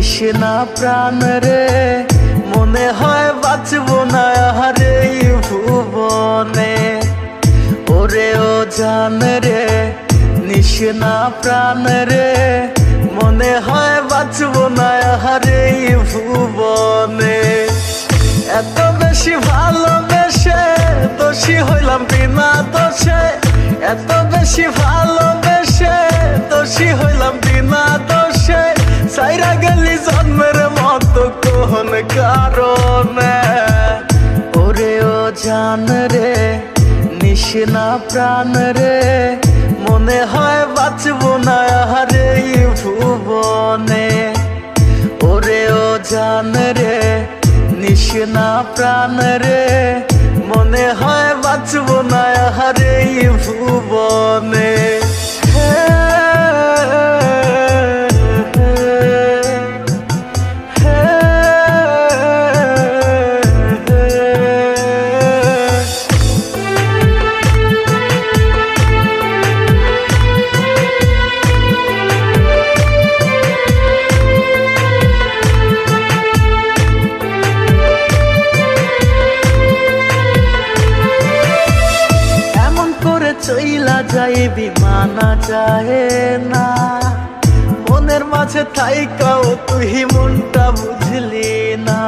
নিশনা প্রাণ রে, মনে হয় বাঁচবো না হারে ভুবনে। ওরে ও জান রে, নিশনা প্রাণ রে, মনে হয় বাঁচবো না হারে ভুবনে। এত বেশি ভালোবেসে দোষী হইলাম বিনা দোষে, এত বেশি ভালোবেসে দোষী হইলাম বিনা দোষে। সাইরা গেলি জন্মের মতো কোন কারণে। ওরে ও জান রে, নিশনা প্রাণ রে, মনে হয় বাঁচবো না হারে ভুবনে। ওরে ও জান রে, নিশনা প্রাণ রে, মনে হয় বাঁচবো না হারে ভুবনে। চইলা যাইবি মানা যায় না, মনের মাঝে থাইকাও তুই মনটা বুঝলি না।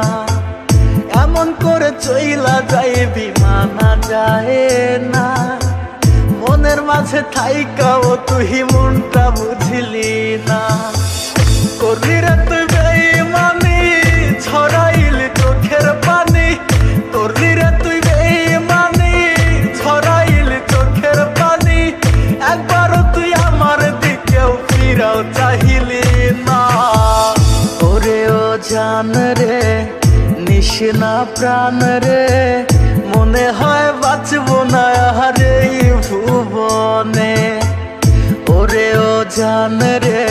এমন করে চইলা যাইবি মানা যায় না, মনের মাঝে থাইকাও তুই মনটা বুঝলি না। করলি রে তুই বেঈমানি, ছড়াইলি চোখের পানি। করলি রে তুই বেঈমানি, ছড়াইলি চোখের পানি। একবারও তুই আমার দিকেও ফিরাও চাহিলি না। ওরে ও জান রে, নিশনা প্রাণ রে, মনে হয় বাঁচবো না হারে ভুবনে। ওরে ও জান রে,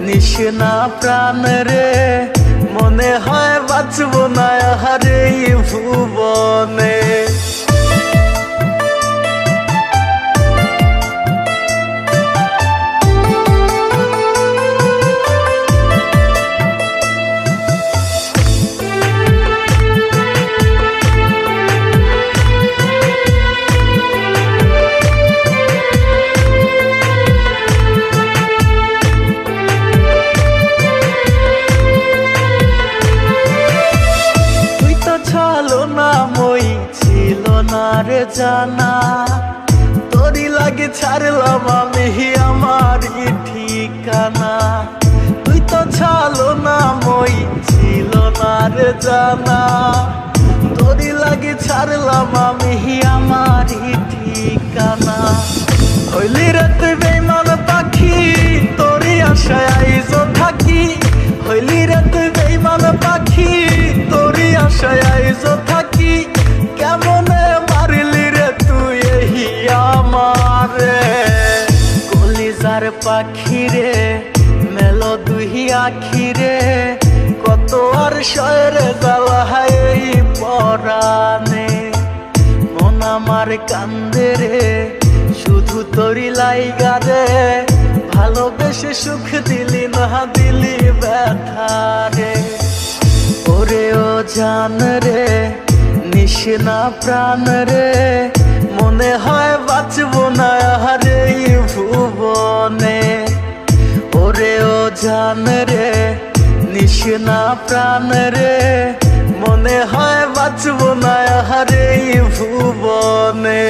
নিশনা প্রাণ রে, মনে হয় বাঁচবো না হারে ভুবনে। রে জানা তোরি লাগে ছাড়লাম আমি আমার ঠিকানা। তুই তো ছালো না মই ছিল না রে জানা, তোরি লাগে ছাড়লাম আমি আমার ঠিকানা। হইলি রে তুই বেঈমান পাখি, তোরি আশায় আইজো থাকি। হইলি রে তুই বেঈমান পাখি, তোরি আশায় আইজো থাকি। কেমনে মারলি রে তুই এই আমারে, কলিজার পাখি রে, মেলো দুই আখি রে। কত আর শয়ের জ্বালায় এই পরাণে, মন আমার কান্দে রে, শুধু তোরি লাইগা রে। ভালোবেসে সুখ দিলি না দিলি ব্যথা রে। ওরে ও জান রে, নিশনা প্রাণ রে, মনে হয় বাঁচবো না হারে ভুবনে। ওরে ও জান রে, নিশনা প্রাণ রে, মনে হয় বাঁচবো না হারে ভুবনে।